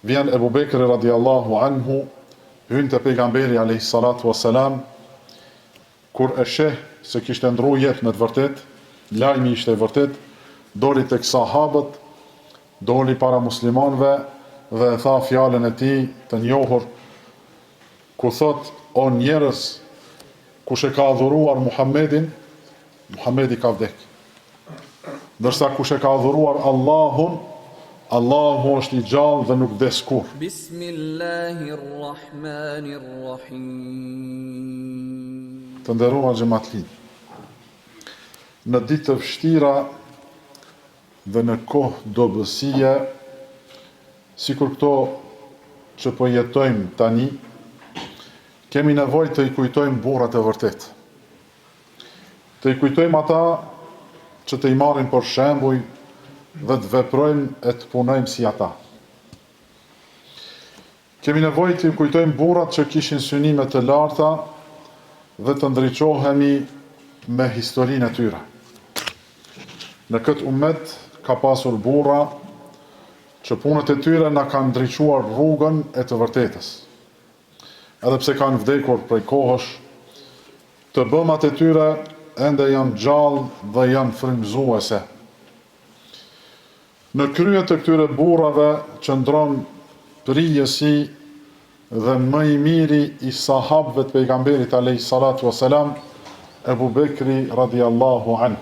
vjen Ebu Bekri radiallahu anhu, hyn te pejgamberi alayhi salatu wassalam, kur e sheh se kishte ndru jetë me të vërtet, lajmi ishte i vërtet, doli tek sahabët, doli para muslimanëve dhe e tha fjalën e tij të njohur, ku thot: o njerëz, kush e ka adhuruar Muhammedin, Muhammedi ka vdek. Ndërsa kush e ka adhuruar Allahun, Allahu është i gjallë dhe nuk vdes kurrë. Bismillahirrahmanirrahim. Të nderuar xhamatli, në ditë të vështira dhe në kohë dobësie, sikur këto që po jetojmë tani, kemi nevojë të i kujtojmë burrat e vërtet. Të i kujtojmë ata që të i marrin për shembull dhe të veprojmë e të punojmë si ata. Kemi nevojë të i kujtojmë burrat që kishin synime të larta dhe të ndriçohemi me historinë e tyre. Në këtë ummet ka pasur burra që punët e tyre na kanë ndriçuar rrugën e të vërtetës. Edhe pse kanë vdekur prej kohësh, të bëmat e tyre ende janë gjallë dhe janë frymëzuese. Në krye të këtyre burrave qëndron përgjësi dhe më i miri i sahabëve të pejgamberit alayhi salatu wassalam, Ebu Bekri radiallahu anhu.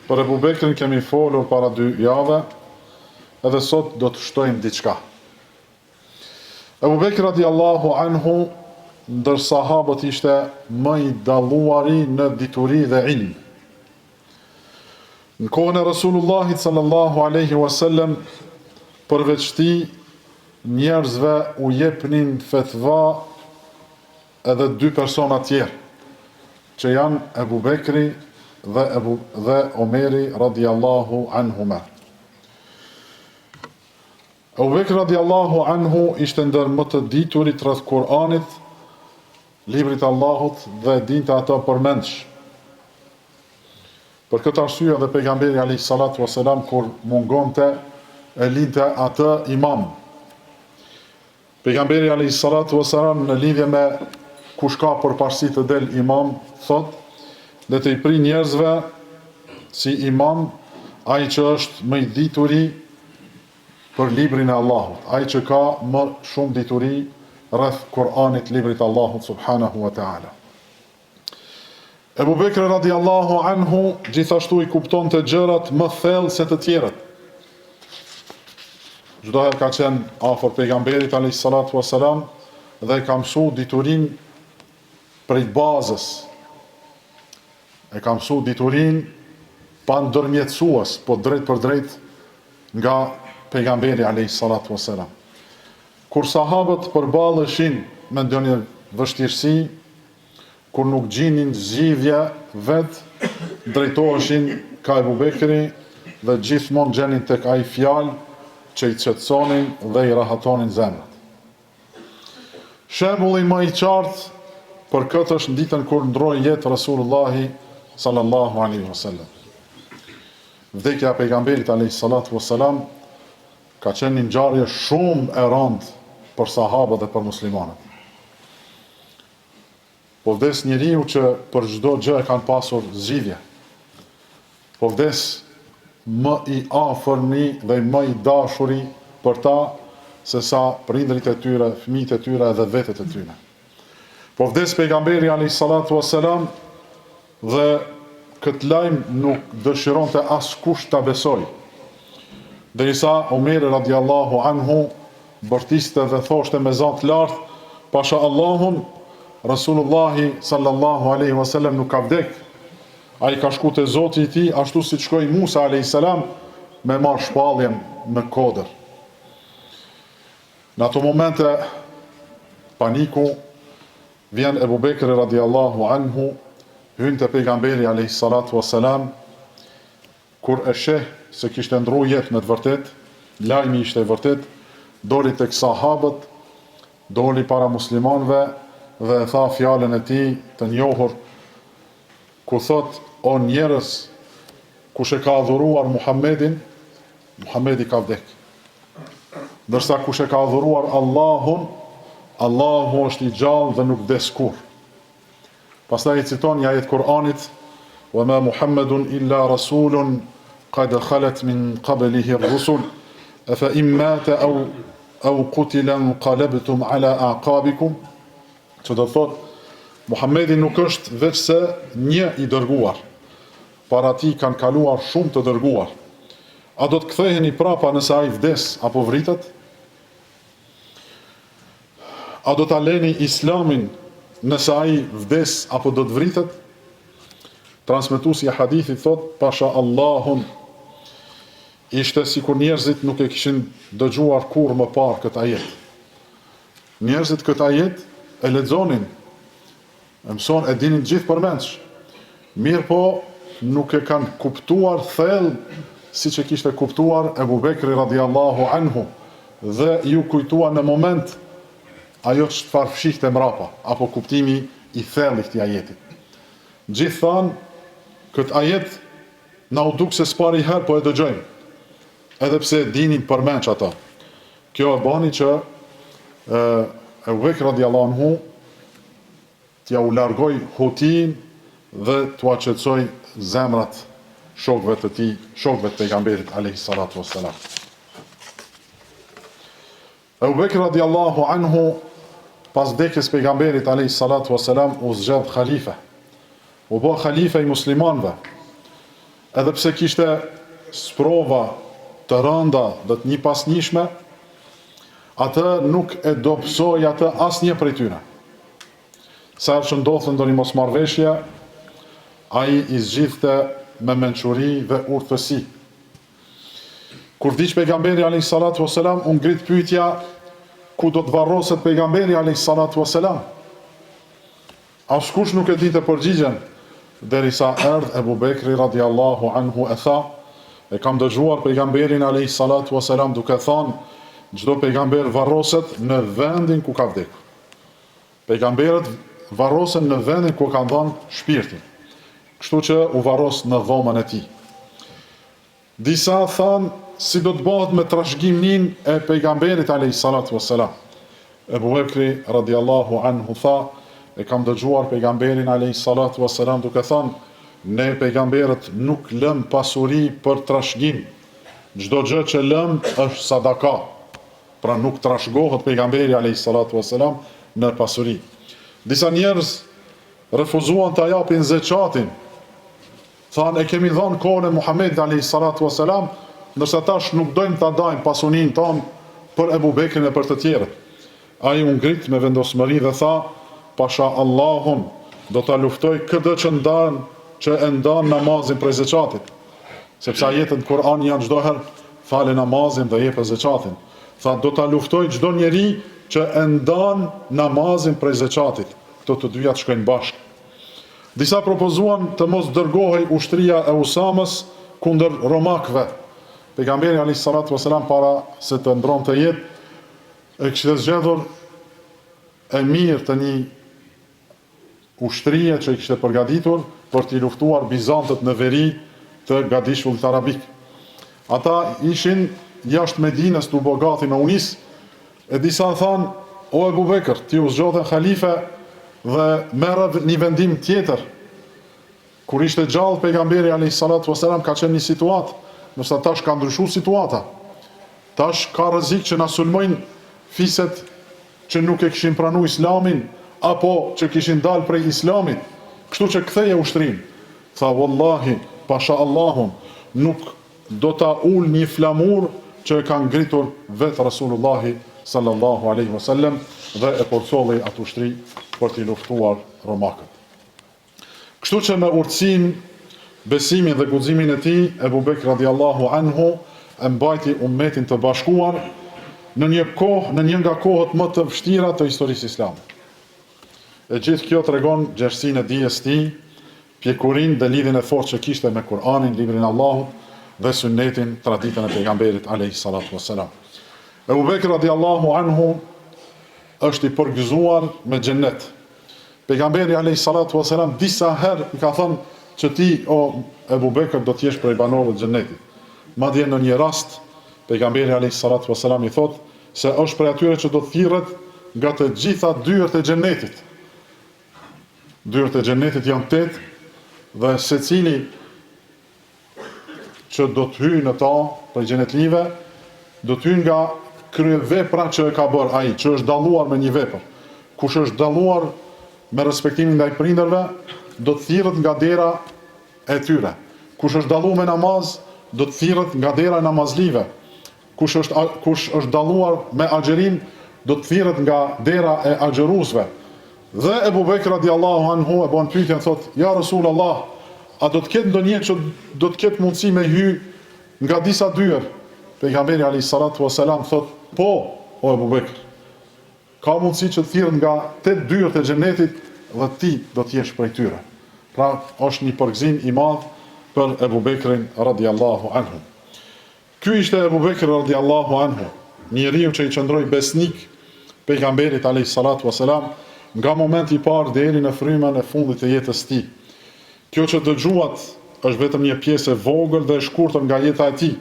Për Ebu Bekrin kemi folur para 2 jave, edhe sot do të shtojmë diçka. Ebu Bekri radiallahu anhu ndër sahabët ishte më i dalluari në dituri dhe ilm. Në kohën e Rasulullahit sallallahu alaihi wasallam, përveç tij njerëzve u jepnin fetva edhe 2 persona tjerë, që janë Ebu Bekri dhe Omeri radiallahu anhuma. Ebu Bekri radiallahu anhu ishte ndër më të diturit rreth Kur'anit, librit Allahut, dhe dinte ato përmendsh. Për këtë arsye dhe pejgamberi alayhi salatu wassalam kur mungonte e linte atë imam. Pejgamberi alayhi salatu wassalam në lidhje me kush ka përparësi të del imam, thot: le të i pri njerëzve si imam ai që është më i dituri për librin e Allahut, ai që ka më shumë dituri rreth Kur'anit, librit Allahut subhanahu wa ta'ala. Ebu Bekri radiallahu anhu gjithashtu i kupton të gjërat më thellë se të tjerët. Çdo herë ka qenë afër pejgamberit alayhi salatu wassalam dhe ka mësu diturin prej bazës. E ka mësu diturin pa ndërmjetësues, po drejt për drejt nga pejgamberi alayhi salatu wassalam. Kur sahabët përbaleshin me ndonjë vështirësi, kur nuk gjinin zgjidhje vet, drejtoheshin ka Ebu Bekri dhe gjithmonë gjenin tek ai fjalë që i qetësonin dhe i rahatonin zemrat. Shembulli më i qartë për këtë është ditën kur ndroi jetë Rasulullahi sallallahu alaihi wasallam. Vdekja e pejgamberit alayhi salatu wassalam ka qenë një ngjarje shumë e rëndë për sahabët dhe për muslimanët. Po vdes njeriu që për çdo gjë e kanë pasur zgjidhje. Po vdes më i afërmi dhe më i dashuri për ta se sa prindrit e tyre, fëmijët e tyre dhe vetët e tyre. Po vdes pejgamberi alayhi salatu wassalam dhe këtë lajm nuk dëshironte askush ta besoj. Derisa Omeri radiallahu anhu bërtiste dhe thoshte me zot lart: pasha Allahun, Rasulullahi sallallahu alaihi wasallam nuk ka vdek. Ai ka shku te Zoti i tij ashtu si shkoi Musa alayhi salam me marr shpalljen në kodër. Në ato momente paniku vjen Ebu Bekri radiallahu anhu, hyn te pejgamberi alayhi salatu wassalam, kur e sheh se kishte ndru jetë me të vërtet, lajmi ishte i vërtet, doli tek sahabët, doli para muslimanëve dhe e tha fjalën e tij të njohur, ku thot: o njerëz, kush e ka adhuruar Muhammedin, Muhammedi ka vdek. ndërsa kush e ka adhuruar Allahun, Allahu është i gjallë dhe nuk vdes kurrë. Pastaj i citon një ajet Kur'anit: "Wa ma Muhammedun illa rasulun qad khalat min qablihi ar-rusul, afa in mata aw qutila inqalabtum ala aqabikum." Që do thot, Muhammedi nuk është veç se një i dërguar. Para ti kanë kaluar shumë të dërguar. A do të ktheheni prapa nëse ai vdes apo vritet? A do ta leni Islamin nëse ai vdes apo do të vritet? Transmetuesi i hadithit thot: "Pasha Allahun, ishte sikur njerëzit nuk e kishin dëgjuar kurrë më parë këtë ajet." Njerëzit këtë ajet e lexonin, e mëson, e dinin gjithë përmendsh. Mirë po, nuk e kanë kuptuar thellë siç e kishte kuptuar Ebu Bekri radiallahu anhu, dhe ju kujtua në moment ajo çfarë fshihte mrapa, apo kuptimi i thellë i këtij ajeti. Gjithë thanë, këtë ajet na u duk se s'pari herë po e dëgjojmë, edhe pse dinin përmendsh ata. Kjo e bani që Ebu Bekri radiallahu anhu t'ja u largoj hutin dhe t'ua qetësoj zemrat shokëve të tij, shokëve të pejgamberit alayhi salatu wassalam. Ebu Bekri radiallahu anhu, pas vdekjes pejgamberit alayhi salatu wassalam, u zgjedh khalife. U bë khalife i muslimanëve. Edhe pse kishte sprova të rënda dhe të njëpasnjshme, atë nuk e dobësoi atë asnjë prej tyre. Sa që ndodhte ndonjë mosmarrveshje, ai i zgjidhte me mençuri dhe urtësi. Kur vdiq pejgamberi alayhi salatu wassalam, u ngrit pyetja: ku do të varroset pejgamberi alayhi salatu wassalam? Askush nuk e dinte përgjigjen, derisa erdh Ebu Bekri radiallahu anhu e tha: e kam dëgjuar pejgamberin alayhi salatu wassalam duke thënë, çdo pejgamber varroset në vendin ku ka vdekur. Pejgamberët varrosen në vendin ku kanë dhënë shpirtin. Kështu që u varros në dhomën e tij. Disa thanë, si do të bëhet me trashëgiminë e pejgamberit alayhi salatu wassalam. Ebu Bekri radiallahu anhu tha: e kam dëgjuar pejgamberin alayhi salatu wassalam duke thënë, ne pejgamberët nuk lëm pasuri për trashëgim. Çdo gjë që lëm është sadaka. Pra nuk trashëgohet pejgamberi alayhi salatu wassalam në pasuri. Disa njerëz refuzuan të japin zeqatin. Thanë, e kemi dhënë kohën e Muhamedit alayhi salatu wassalam, ndërsa tash nuk dojmë ta dajmë pasurinë tonë për Ebu Bekrin e për të tjerët. Ai u ngrit me vendosmëri dhe tha: pasha Allahun, do ta luftoj këtë që e ndan namazin prej zeqatit. Sepse ajetet në Kur'an janë çdo herë fale namazin dhe jep zeqatin. Tha, do ta luftoj çdo njeri që e ndan namazin prej zeqatit. Këto të dyja të shkojnë bashkë. Disa propozuan të mos dërgohej ushtria e Usamës kundër romakëve. Pejgamberi alayhi salatu wassalam, para se të mbronte jetë, e kishte zgjedhur e mirë të një ushtrie që i kishte përgatitur për t'i luftuar Bizantët në veri të gadishullit arabik. Ata ishin jashtë Medinës të bogati me unis, e disa thanë, o Ebu Bekër, ti u zgjodhe khalife dhe merr një vendim tjetër. Kur ishte gjallë pejgamberi alayhi salatu wassalam ka qenë një situatë, ndërsa tash ka ndryshuar situata. Tash ka rrezik që na sulmojnë fiset që nuk e kishin pranuar Islamin apo që kishin dalë prej Islamit. Kështu që ktheje ushtrinë. Tha, wallahi, pasha Allahun, nuk do ta ul një flamur që e ka ngritur vetë Rasulullahi sallallahu alaihi wasallam dhe e porcolli atë ushtri për t'i luftuar romakët. Kështu që me urtësinë, besimin dhe guximin e tij, Ebu Bekr radiallahu anhu e mbajti ummetin të bashkuar në një nga kohët më të vështira të historisë islame. E gjithë kjo tregon gjerësinë e dijes tij, pjekurinë dhe lidhjen e fortë që kishte me Kur'anin, librin e Allahut dhe sunnetin, traditën e pejgamberit alayhi salatu wassalam. Ebu Bekr radiallahu anhu është i përgëzuar me xhennet. Pejgamberi alayhi salatu wassalam disa herë i ka thënë që ti, o Ebu Bekr, do t'jesh prej banorëve të xhennetit. Madje në një rast, pejgamberi alayhi salatu wassalam i thotë, se është prej atyre që do të thirret nga të gjitha dyert e xhenetit. Dyert e xhenetit janë 8 dhe secili që do të hyjë në ta për xhenetlive, do të hyjë nga kryevepra që e ka bërë ai, që është dalluar me një vepër. Kush është dalluar me respektimin ndaj prindërve, do të thirret nga dera e tyre. Kush është dalluar me namaz, do të thirret nga dera e namazlive. Kush është dalluar me agjerim, do të thirret nga dera e agjeruesve. Dhe Ebu Bekr radiallahu anhu e bën pyetjen, thot: "Ja Rasulullah, a do të ketë ndonjë që do të ketë mundësi me hy nga disa dyer?" Pejgamberi alayhis salatu wasalam thot: "Po, o Ebu Bekr. Ka mundësi që të thirret nga 8 dyert e xhenetit dhe ti do të jesh prej tyre." Pra, është një përgëzim i madh për Ebu Bekrin radiallahu anhu. Ky ishte Ebu Bekr radiallahu anhu, njeriu që i qëndroi besnik pejgamberit alayhis salatu wasalam nga momenti i parë deri në frymën e fundit të jetës tij. Kjo që dëgjuat është vetëm një pjesë e vogël dhe e shkurtër nga jeta e tij.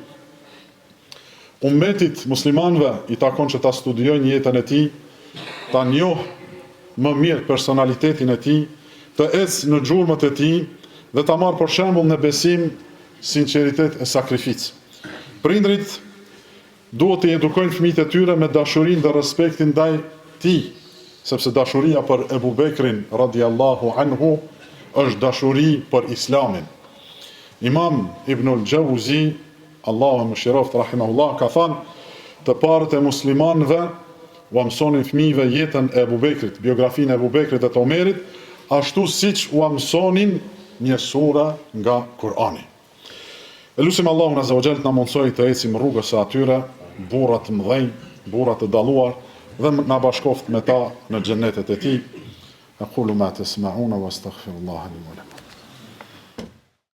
Ummetit muslimanëve i takon që ta studiojnë jetën e tij, ta njohë më mirë personalitetin e tij, të ecë në gjurmët e tij dhe ta marrë për shembull në besim, sinqeritet e sakrificë. Prindrit duhet të edukojnë fëmijët e tyre me dashurinë dhe respektin ndaj tij, sepse dashuria për Ebu Bekrin radiallahu anhu është dashuri për Islamin. Imam Ibnul Gjauzi, Allahu më shiroft rahimahullah, ka thënë: "Të parët e muslimanëve u mësonin fëmijëve jetën e Ebu Bekrit, biografinë e Ebu Bekrit dhe të Omerit, ashtu siç u mësonin një sura nga Kurani." Elusim Allahun azza wa jall na mundsoj të ecim rrugës së atyre, burra të mëdhenj, burra të dalluar, dhe na bashkoft me ta në xhenetet e tij. Aqulu ma tasma'una wastaghfirullaha li wa lakum.